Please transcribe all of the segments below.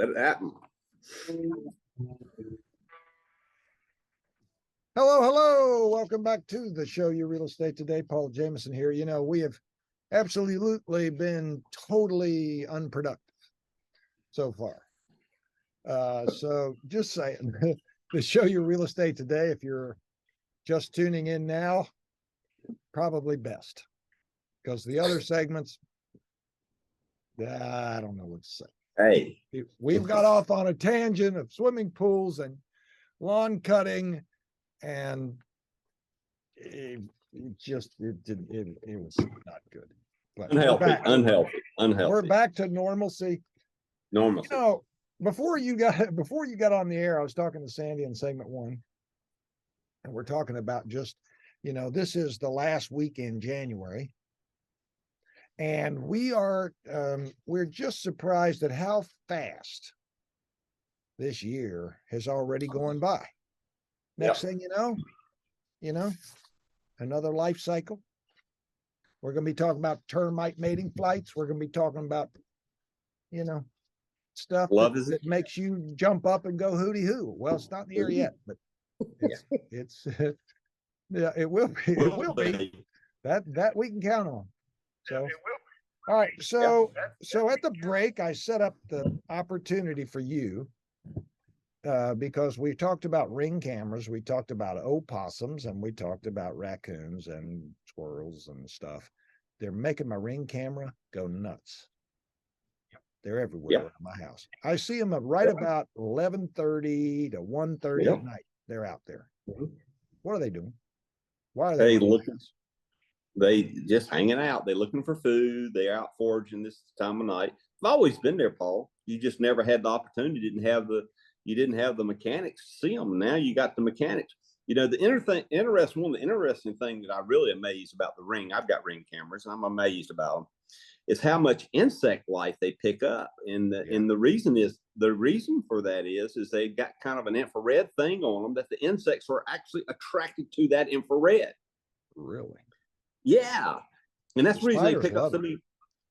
Let it happen. Hello, hello. Welcome back to the show, Your Real Estate Today. Paul Jamison here. You know, we have absolutely been totally unproductive so far. So just saying, the show, Your Real Estate Today, if you're just tuning in now, probably best, because the other segments, I don't know what to say. Hey, we've got off on a tangent of swimming pools and lawn cutting, and it was not good. But unhealthy. We're back to normalcy. Normalcy. You know, before you got on the air, I was talking to Sandy in segment one, and we're talking about just, you know, this is the last week in January, and we're just surprised at how fast this year has already gone by. Next thing you know, another life cycle. We're going to be talking about termite mating flights. We're going to be talking about, you know, stuff that makes you jump up and go hooty hoo. Well, it's not in the air yet, but it's yeah, it will be. It will be. That we can count on. So, all right. So at the break, I set up the opportunity for you. Because we talked about ring cameras, we talked about opossums, and we talked about raccoons and squirrels and stuff. They're making my ring camera go nuts. They're everywhere in my house. I see them right about 11:30 to 1:30 at night. They're out there. What are they doing? Why are they looking? They just hanging out. They're looking for food. They're out foraging this time of night. I've always been there, Paul. You just never had the opportunity. You didn't have the mechanics to see them. Now you got the mechanics. You know, the interesting thing that I really amazed about the ring, I've got ring cameras, and I'm amazed about them, is how much insect life they pick up. And the reason for that is they've got kind of an infrared thing on them that the insects are actually attracted to that infrared. Really? Yeah. And that's the reason they pick up so many. it.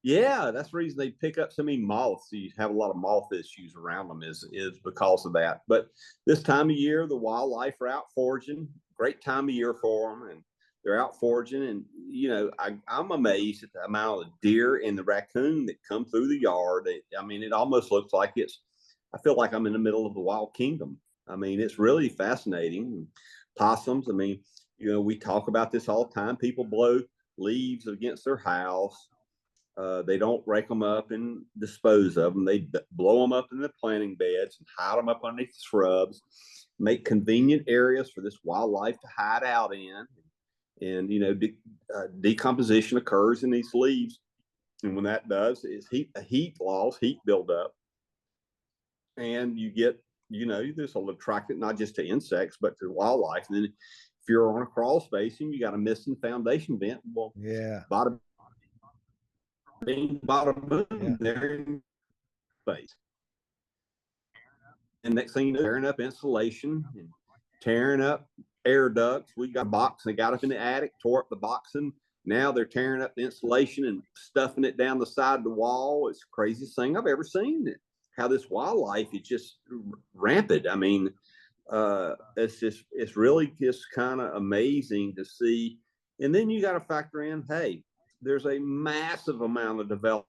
Yeah, that's the reason they pick up so many moths. You have a lot of moth issues around them is because of that. But this time of year, the wildlife are out foraging. Great time of year for them, and they're out foraging. And you know, I'm amazed at the amount of deer and the raccoon that come through the yard. I mean, it almost looks like I feel like I'm in the middle of the wild kingdom. I mean, it's really fascinating. Possums. I mean, you know, we talk about this all the time. People blow leaves against their house. They don't rake them up and dispose of them. They blow them up in the planting beds and hide them up underneath the shrubs, make convenient areas for this wildlife to hide out in. And, you know, decomposition occurs in these leaves. And when that does, is heat loss, heat buildup. And you get, you know, this will attract it not just to insects, but to wildlife. And then if you're on a crawl space and you got a missing foundation vent, well, bottom boom there in space. And next thing you know, tearing up insulation and tearing up air ducts. We got a box, they got up in the attic, tore up the box, and now they're tearing up the insulation and stuffing it down the side of the wall. It's the craziest thing I've ever seen. How this wildlife is just rampant. I mean, it's really just kind of amazing to see. And then you got to factor in, hey, there's a massive amount of development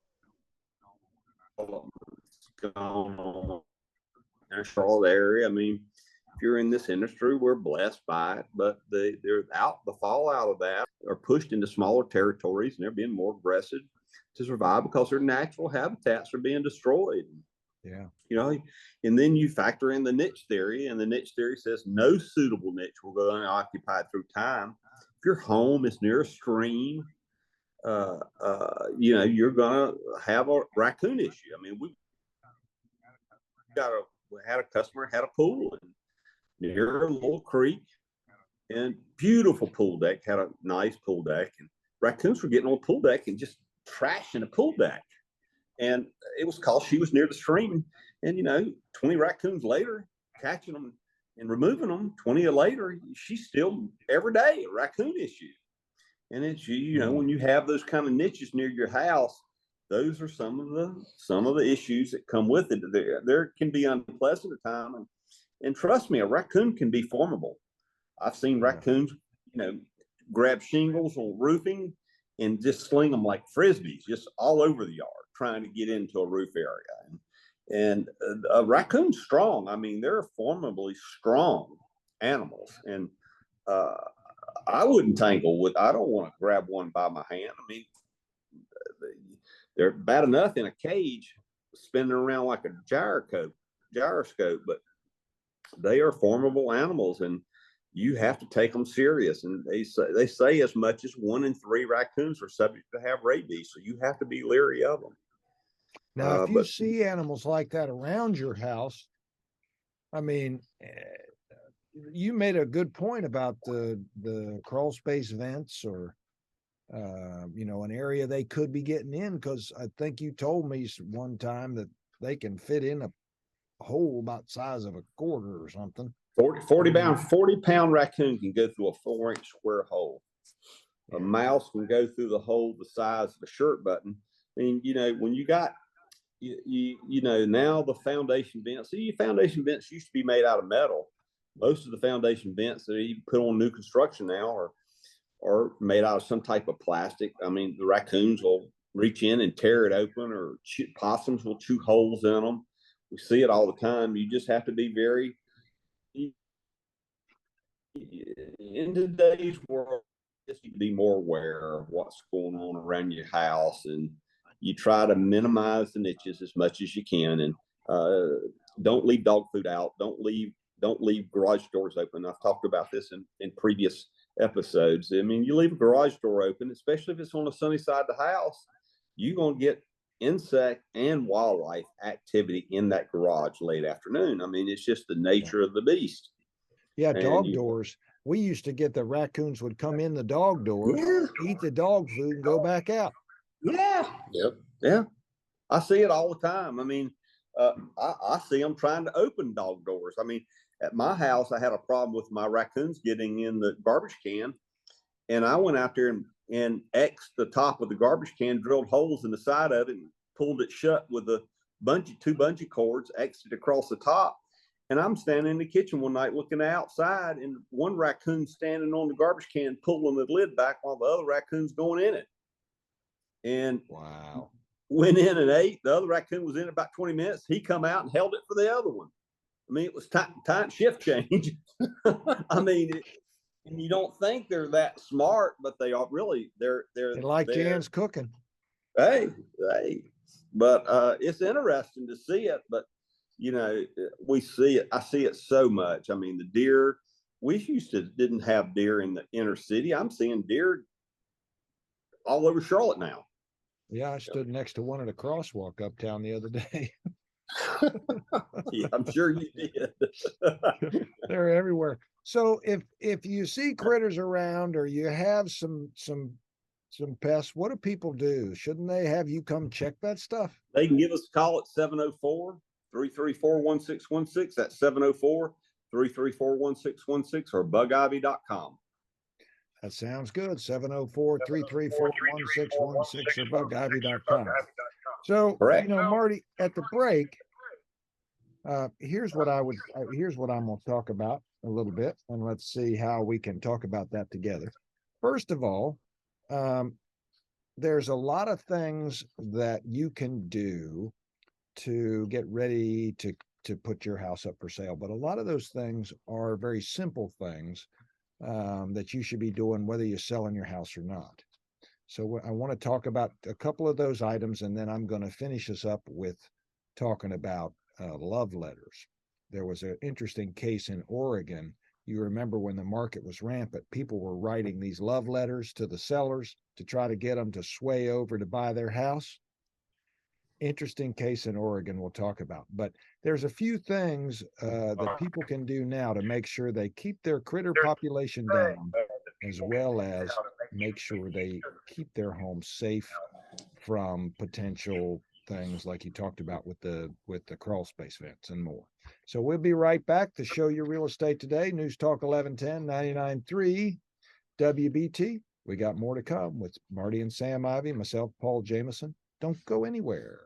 going on in the Charlotte area. I mean, if you're in this industry, we're blessed by it, but the fallout of that are pushed into smaller territories, and they're being more aggressive to survive because their natural habitats are being destroyed. Yeah. You know, and then you factor in the niche theory, and the niche theory says no suitable niche will go unoccupied through time. If your home is near a stream, you know, you're gonna have a raccoon issue. I mean, we had a customer had a pool near a little creek, and beautiful pool deck, had a nice pool deck, and raccoons were getting on the pool deck and just trashing the pool deck. And it was because she was near the stream, and you know, 20 raccoons later, catching them and removing them, 20 later, she's still every day a raccoon issue. And it's, you know, when you have those kind of niches near your house, those are some of the issues that come with it. There can be unpleasant at times, and trust me, a raccoon can be formidable. I've seen raccoons, grab shingles on roofing and just sling them like frisbees, just all over the yard, trying to get into a roof area. And a raccoon's strong. I mean, they're formidably strong animals, and I wouldn't tangle with. I don't want to grab one by my hand. I mean, they're bad enough in a cage, spinning around like a gyroscope, but they are formidable animals, and you have to take them serious. And they say as much as 1 in 3 raccoons are subject to have rabies, so you have to be leery of them. Now, if you see animals like that around your house, I mean, you made a good point about the crawl space vents, or an area they could be getting in, because I think you told me one time that they can fit in a hole about the size of a quarter or something. 40-pound raccoon can go through a 4-inch square hole. A mouse can go through the hole the size of a shirt button. I mean, when you got now the foundation vents. See, foundation vents used to be made out of metal. Most of the foundation vents that you put on new construction now are made out of some type of plastic. I mean, the raccoons will reach in and tear it open, or possums will chew holes in them. We see it all the time. You just have to be very, in today's world, just to be more aware of what's going on around your house, and you try to minimize the niches as much as you can, and don't leave dog food out. Don't leave garage doors open. I've talked about this in previous episodes. I mean, you leave a garage door open, especially if it's on the sunny side of the house, you're going to get insect and wildlife activity in that garage late afternoon. I mean, it's just the nature of the beast. Yeah, dog doors. We used to get the raccoons would come in the dog door, eat the dog food, and go back out. Yeah. Yep. Yeah. I see it all the time. I mean, I see them trying to open dog doors. I mean, at my house, I had a problem with my raccoons getting in the garbage can, and I went out there and X'd the top of the garbage can, drilled holes in the side of it, and pulled it shut with two bungee cords, X'd it across the top. And I'm standing in the kitchen one night looking outside, and one raccoon standing on the garbage can pulling the lid back while the other raccoon's going in it. And wow, went in and ate. The other raccoon was in about 20 minutes. He come out and held it for the other one. I mean, it was time shift change. I mean, and you don't think they're that smart, but they are really. They like Jan's cooking. Hey, but it's interesting to see it. But we see it. I see it so much. I mean, the deer. We didn't have deer in the inner city. I'm seeing deer all over Charlotte now. Yeah, I stood next to one at a crosswalk uptown the other day. Yeah, I'm sure you did. They're everywhere. So if you see critters around, or you have some pests, what do people do? Shouldn't they have you come check that stuff? They can give us a call at 704-334-1616. That's 704-334-1616, or bugivy.com. That sounds good. 704-334-1616 or bugivy.com. So, correct. Marty, at the break, here's what I'm going to talk about a little bit, and let's see how we can talk about that together. First of all, there's a lot of things that you can do to get ready to put your house up for sale, but a lot of those things are very simple things that you should be doing whether you're selling your house or not. So I want to talk about a couple of those items, and then I'm going to finish us up with talking about love letters. There was an interesting case in Oregon. You remember when the market was rampant, people were writing these love letters to the sellers to try to get them to sway over to buy their house. Interesting case in Oregon we'll talk about. But there's a few things that people can do now to make sure they keep their critter population down, as well as make sure they keep their home safe from potential things like you talked about with the crawl space vents and more. So we'll be right back to Show Your Real Estate Today, News Talk 1110 99.3 WBT. We got more to come with Marty and Sam Ivy, myself, Paul Jamison. Don't go anywhere.